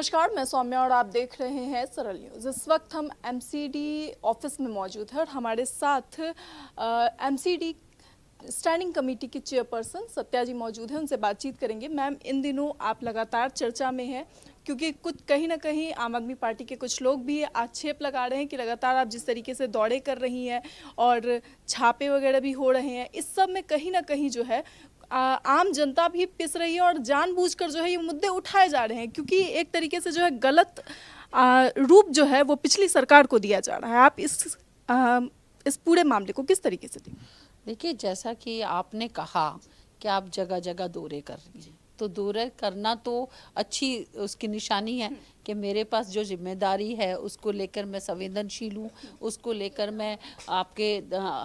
नमस्कार, मैं सौम्या और आप देख रहे हैं सरल न्यूज़। इस वक्त हम एमसीडी ऑफिस में मौजूद हैं और हमारे साथ एमसीडी स्टैंडिंग कमेटी की चेयरपर्सन सत्या जी मौजूद हैं। उनसे बातचीत करेंगे। मैम, इन दिनों आप लगातार चर्चा में हैं क्योंकि कुछ कहीं ना कहीं आम आदमी पार्टी के कुछ लोग भी आक्षेप लगा रहे हैं कि लगातार आप जिस तरीके से दौड़े कर रही हैं और छापे वगैरह भी हो रहे हैं, इस सब में कहीं ना कहीं जो है आम जनता भी पिस रही है और जानबूझकर जो है ये मुद्दे उठाए जा रहे हैं क्योंकि एक तरीके से जो है गलत रूप जो है वो पिछली सरकार को दिया जा रहा है। आप इस पूरे मामले को किस तरीके से देखते हैं? देखिए, जैसा कि आपने कहा कि आप जगह जगह दौरे कर रही हैं, तो दौरे करना तो अच्छी उसकी निशानी है कि मेरे पास जो जिम्मेदारी है उसको लेकर मैं संवेदनशील हूँ, उसको लेकर मैं आपके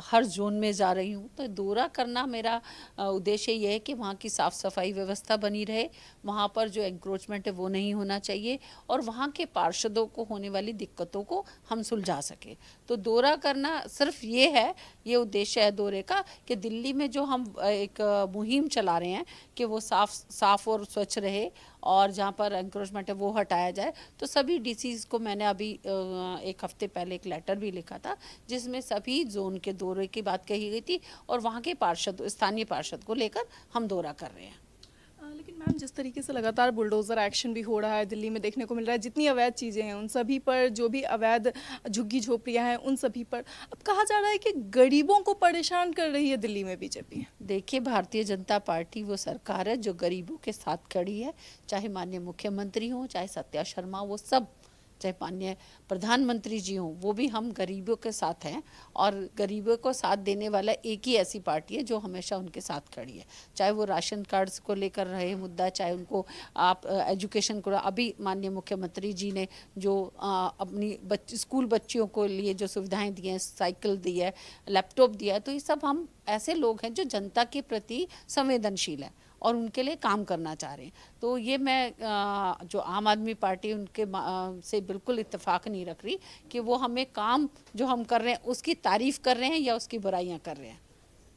हर जोन में जा रही हूँ। तो दौरा करना मेरा उद्देश्य ये है कि वहाँ की साफ़ सफाई व्यवस्था बनी रहे, वहाँ पर जो एंक्रोचमेंट है वो नहीं होना चाहिए और वहाँ के पार्षदों को होने वाली दिक्कतों को हम सुलझा सके। तो दौरा करना सिर्फ ये है, ये उद्देश्य है दौरे का कि दिल्ली में जो हम एक मुहिम चला रहे हैं कि वो साफ और स्वच्छ रहे और जहाँ पर एंक्रोचमेंट है वो हटाया जाए। तो सभी डीसीज को मैंने अभी एक हफ्ते पहले एक लेटर भी लिखा था जिसमें सभी जोन के दौरे की बात कही गई थी और वहाँ के पार्षद, स्थानीय पार्षद को लेकर हम दौरा कर रहे हैं। लेकिन मैम, जिस तरीके से लगातार बुलडोजर एक्शन भी हो रहा है दिल्ली में देखने को मिल रहा है, जितनी अवैध चीज़ें हैं उन सभी पर, जो भी अवैध झुग्गी झोपड़ियाँ हैं उन सभी पर, अब कहा जा रहा है कि गरीबों को परेशान कर रही है दिल्ली में बीजेपी। देखिए, भारतीय जनता पार्टी वो सरकार है जो गरीबों के साथ खड़ी है, चाहे माननीय मुख्यमंत्री हों, चाहे सत्या शर्मा, वो सब, चाहे माननीय प्रधानमंत्री जी हों, वो भी हम गरीबों के साथ हैं और गरीबों को साथ देने वाला एक ही ऐसी पार्टी है जो हमेशा उनके साथ खड़ी है। चाहे वो राशन कार्ड्स को लेकर रहे मुद्दा, चाहे उनको आप एजुकेशन को, अभी माननीय मुख्यमंत्री जी ने जो अपनी स्कूल बच्चियों को लिए जो सुविधाएं दी हैं, साइकिल दी है, लैपटॉप दिया है, तो ये सब हम ऐसे लोग हैं जो जनता के प्रति संवेदनशील हैं और उनके लिए काम करना चाह रहे हैं। तो ये मैं जो आम आदमी पार्टी उनके से बिल्कुल इत्तेफाक नहीं रख रही कि वो हमें काम जो हम कर रहे हैं उसकी तारीफ कर रहे हैं या उसकी बुराइयां कर रहे हैं।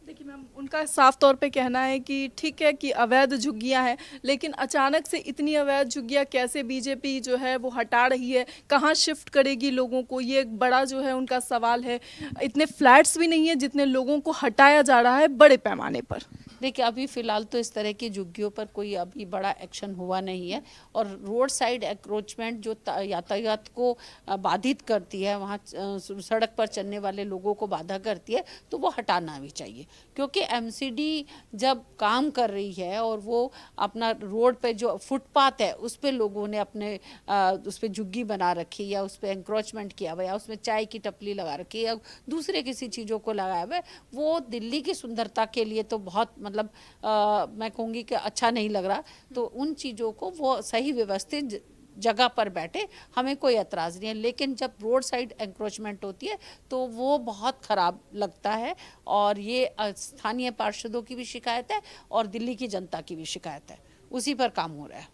देखिए मैम, उनका साफ तौर पे कहना है कि ठीक है कि अवैध झुग्गियां हैं, लेकिन अचानक से इतनी अवैध झुग्गियां कैसे बीजेपी जो है वो हटा रही है, कहाँ शिफ्ट करेगी लोगों को, ये एक बड़ा जो है उनका सवाल है। इतने फ्लैट्स भी नहीं है जितने लोगों को हटाया जा रहा है बड़े पैमाने पर। देखिए, अभी फ़िलहाल तो इस तरह की झुग्गियों पर कोई अभी बड़ा एक्शन हुआ नहीं है और रोड साइड एंक्रोचमेंट जो यातायात को बाधित करती है, वहाँ सड़क पर चलने वाले लोगों को बाधा करती है, तो वो हटाना भी चाहिए क्योंकि एमसीडी जब काम कर रही है और वो अपना रोड पे जो फुटपाथ है उस पर लोगों ने अपने उस पर झुग्गी बना रखी या उस पर एंक्रोचमेंट किया हुआ या उसमें चाय की टपली लगा रखी या दूसरे किसी चीज़ों को लगाया हुआ है, वो दिल्ली की सुंदरता के लिए तो बहुत मतलब मैं कहूँगी कि अच्छा नहीं लग रहा। तो उन चीज़ों को वो सही व्यवस्थित जगह पर बैठे, हमें कोई एतराज़ नहीं है, लेकिन जब रोड साइड एंक्रोचमेंट होती है तो वो बहुत ख़राब लगता है और ये स्थानीय पार्षदों की भी शिकायत है और दिल्ली की जनता की भी शिकायत है, उसी पर काम हो रहा है।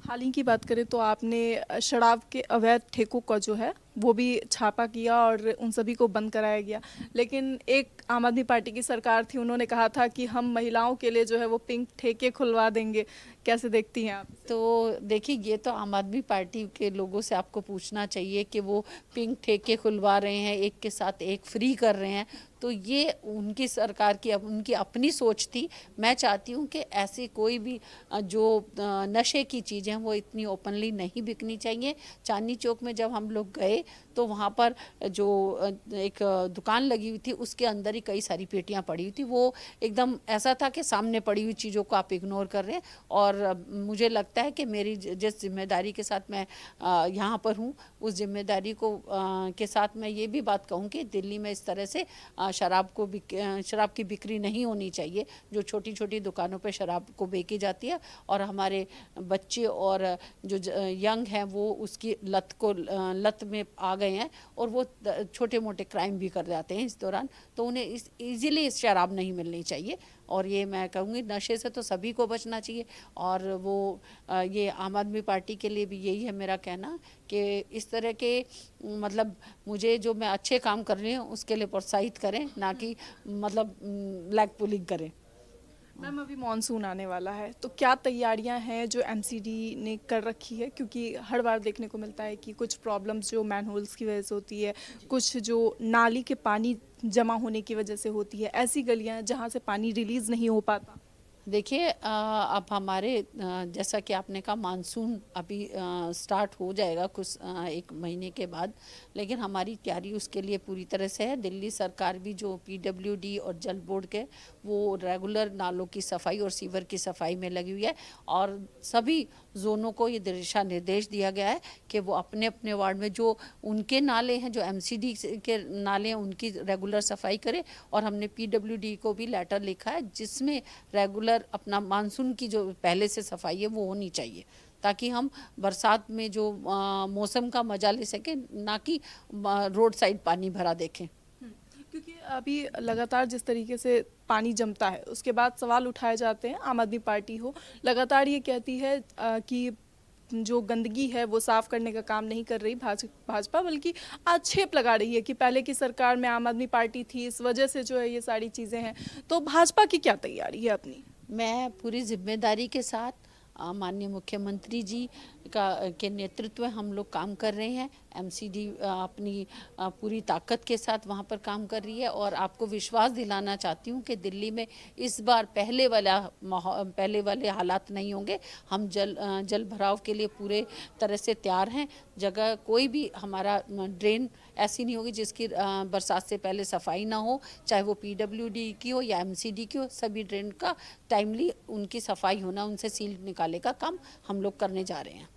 हाल ही की बात करें तो आपने शराब के अवैध ठेकों का जो है वो भी छापा किया और उन सभी को बंद कराया गया, लेकिन एक आम आदमी पार्टी की सरकार थी, उन्होंने कहा था कि हम महिलाओं के लिए जो है वो पिंक ठेके खुलवा देंगे। कैसे देखती हैं आप? तो देखिए, ये तो आम आदमी पार्टी के लोगों से आपको पूछना चाहिए कि वो पिंक ठेके खुलवा रहे हैं, एक के साथ एक फ्री कर रहे हैं, तो ये उनकी सरकार की उनकी अपनी सोच थी। मैं चाहती हूँ कि ऐसी कोई भी जो नशे की चीज़ें वो इतनी ओपनली नहीं बिकनी चाहिए। चांदनी चौक में जब हम लोग गए तो वहाँ पर जो एक दुकान लगी हुई थी उसके अंदर ही कई सारी पेटियाँ पड़ी हुई थी, वो एकदम ऐसा था कि सामने पड़ी हुई चीज़ों को आप इग्नोर कर रहे हैं। और मुझे लगता है कि मेरी जिस जिम्मेदारी के साथ मैं यहाँ पर हूँ उस जिम्मेदारी को के साथ मैं ये भी बात कहूँ कि दिल्ली में इस तरह से शराब की बिक्री नहीं होनी चाहिए, जो छोटी छोटी दुकानों पे शराब को बेची जाती है और हमारे बच्चे और जो यंग हैं वो उसकी लत में आ गए हैं और वो छोटे मोटे क्राइम भी कर जाते हैं इस दौरान, तो उन्हें ईजिली इस शराब नहीं मिलनी चाहिए। और ये मैं कहूँगी नशे से तो सभी को बचना चाहिए और वो ये आम आदमी पार्टी के लिए भी यही है मेरा कहना कि इस तरह के मतलब मुझे जो मैं अच्छे काम कर रही हूँ उसके लिए प्रोत्साहित करें, ना कि मतलब लैग पुलिंग करें। मैम अभी मॉनसून आने वाला है तो क्या तैयारियां हैं जो एमसीडी ने कर रखी है, क्योंकि हर बार देखने को मिलता है कि कुछ प्रॉब्लम्स जो मैनहोल्स की वजह से होती है, कुछ जो नाली के पानी जमा होने की वजह से होती है, ऐसी गलियां जहां से पानी रिलीज नहीं हो पाता। देखिए अब हमारे जैसा कि आपने कहा मानसून अभी स्टार्ट हो जाएगा कुछ 1 महीने के बाद, लेकिन हमारी तैयारी उसके लिए पूरी तरह से है। दिल्ली सरकार भी जो पीडब्ल्यूडी और जल बोर्ड के वो रेगुलर नालों की सफाई और सीवर की सफाई में लगी हुई है, और सभी जोनों को ये दिशा निर्देश दिया गया है कि वो अपने अपने वार्ड में जो उनके नाले हैं, जो एमसीडी के नाले हैं, उनकी रेगुलर सफाई करें। और हमने पीडब्ल्यूडी को भी लेटर लिखा है जिसमें रेगुलर अपना मानसून की जो पहले से सफाई है वो होनी चाहिए, ताकि हम बरसात में जो मौसम का मजा ले सकें, ना कि रोड साइड पानी भरा देखें। क्योंकि अभी लगातार जिस तरीके से पानी जमता है उसके बाद सवाल उठाए जाते हैं। आम आदमी पार्टी हो लगातार ये कहती है कि जो गंदगी है वो साफ करने का काम नहीं कर रही भाजपा, बल्कि आक्षेप लगा रही है कि पहले की सरकार में आम आदमी पार्टी थी, इस वजह से जो है ये सारी चीज़ें हैं। तो भाजपा की क्या तैयारी है अपनी? मैं पूरी जिम्मेदारी के साथ माननीय मुख्यमंत्री जी के नेतृत्व में हम लोग काम कर रहे हैं। एमसीडी अपनी पूरी ताकत के साथ वहाँ पर काम कर रही है, और आपको विश्वास दिलाना चाहती हूँ कि दिल्ली में इस बार पहले वाले हालात नहीं होंगे। हम जल भराव के लिए पूरे तरह से तैयार हैं। जगह कोई भी हमारा ड्रेन ऐसी नहीं होगी जिसकी बरसात से पहले सफाई ना हो, चाहे वो पीडब्ल्यूडी की हो या एमसीडी की हो। सभी ड्रेन का टाइमली उनकी सफाई होना, उनसे सील निकाले का काम हम लोग करने जा रहे हैं।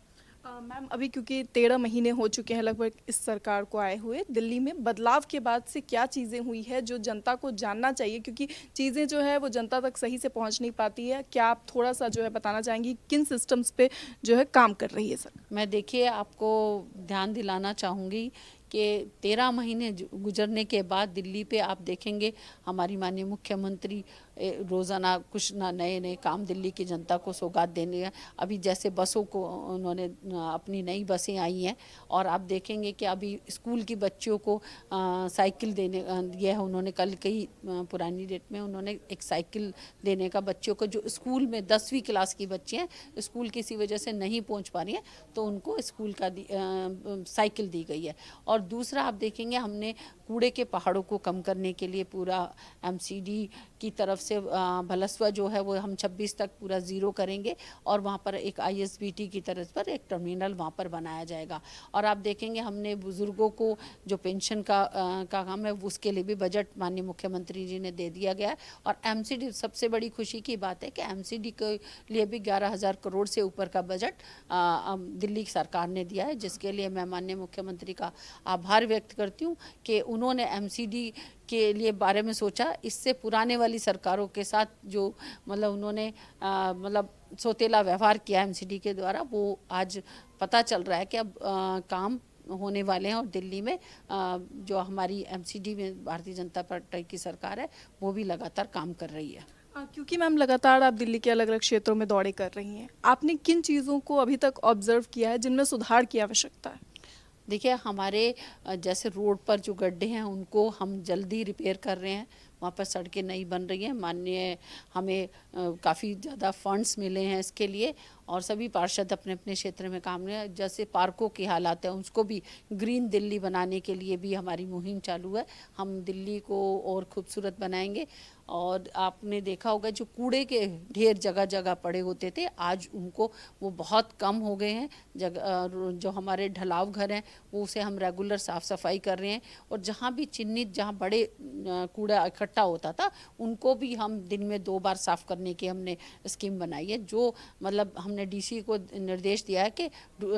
मैम अभी क्योंकि 13 महीने हो चुके हैं लगभग इस सरकार को आए हुए, दिल्ली में बदलाव के बाद से क्या चीज़ें हुई है जो जनता को जानना चाहिए, क्योंकि चीज़ें जो है वो जनता तक सही से पहुंच नहीं पाती है। क्या आप थोड़ा सा जो है बताना चाहेंगी किन सिस्टम्स पे जो है काम कर रही है सर? मैं देखिए आपको ध्यान दिलाना चाहूँगी कि 13 महीने गुजरने के बाद दिल्ली पे आप देखेंगे हमारी माननीय मुख्यमंत्री रोज़ाना कुछ ना नए काम दिल्ली की जनता को सौगात देने हैं। अभी जैसे बसों को उन्होंने अपनी नई बसें आई हैं, और आप देखेंगे कि अभी स्कूल की बच्चियों को साइकिल देने दिया है उन्होंने। कल कई पुरानी डेट में उन्होंने एक साइकिल देने का बच्चियों को, जो स्कूल में 10वीं क्लास की बच्ची हैं, स्कूल किसी वजह से नहीं पहुंच पा रही हैं, तो उनको स्कूल का साइकिल दी गई है। और दूसरा आप देखेंगे हमने कूड़े के पहाड़ों को कम करने के लिए पूरा एमसीडी की तरफ से भलसवा जो है वो हम 26 तक पूरा ज़ीरो करेंगे, और वहाँ पर एक आईएसबीटी की तरफ पर एक टर्मिनल वहाँ पर बनाया जाएगा। और आप देखेंगे हमने बुज़ुर्गों को जो पेंशन का काम है उसके लिए भी बजट माननीय मुख्यमंत्री जी ने दे दिया गया है। और एमसीडी सबसे बड़ी खुशी की बात है कि एमसीडी के लिए भी 11,000 करोड़ से ऊपर का बजट दिल्ली सरकार ने दिया है, जिसके लिए मैं माननीय मुख्यमंत्री का आभार व्यक्त करती हूँ कि उन्होंने एमसीडी के लिए बारे में सोचा। इससे पुराने वाली सरकारों के साथ जो मतलब उन्होंने मतलब सौतेला व्यवहार किया एमसीडी के द्वारा, वो आज पता चल रहा है कि अब काम होने वाले हैं। और दिल्ली में जो हमारी एमसीडी में भारतीय जनता पार्टी की सरकार है वो भी लगातार काम कर रही है। क्योंकि मैम लगातार आप दिल्ली के अलग अलग क्षेत्रों में दौरे कर रही हैं, आपने किन चीज़ों को अभी तक ऑब्जर्व किया है जिनमें सुधार की आवश्यकता है? देखिए हमारे जैसे रोड पर जो गड्ढे हैं उनको हम जल्दी रिपेयर कर रहे हैं, वहाँ पर सड़कें नई बन रही हैं। माननीय हमें काफ़ी ज़्यादा फंड्स मिले हैं इसके लिए, और सभी पार्षद अपने अपने क्षेत्र में काम रहे हैं। जैसे पार्कों की हालात है उसको भी ग्रीन दिल्ली बनाने के लिए भी हमारी मुहिम चालू है। हम दिल्ली को और खूबसूरत बनाएंगे। और आपने देखा होगा जो कूड़े के ढेर जगह जगह पड़े होते थे, आज उनको वो बहुत कम हो गए हैं। जो हमारे ढलाव घर हैं वो उसे हम रेगुलर साफ़ सफाई कर रहे हैं। और जहाँ भी चिन्हित जहाँ बड़े कूड़ा इकट्ठा होता था उनको भी हम दिन में 2 बार साफ़ करने की हमने स्कीम बनाई है। जो मतलब हमने डीसी को निर्देश दिया है कि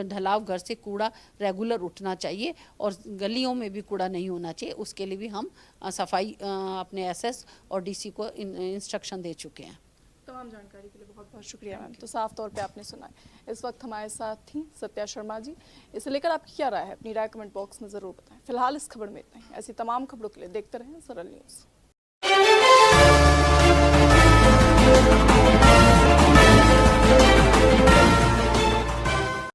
ढलाव घर से कूड़ा रेगुलर उठना चाहिए और गलियों में भी कूड़ा नहीं होना चाहिए। उसके लिए भी हम सफाई अपने एसएस और डीसी को इंस्ट्रक्शन दे चुके हैं। तमाम जानकारी के लिए बहुत बहुत शुक्रिया मैम। तो साफ तौर पे आपने सुना है। इस वक्त हमारे साथ थी सत्या शर्मा जी। इसे लेकर आपकी क्या राय है अपनी राय कमेंट बॉक्स में ज़रूर बताएं। फिलहाल इस खबर में इतना ही। ऐसी तमाम खबरों के लिए देखते रहें सरल न्यूज़।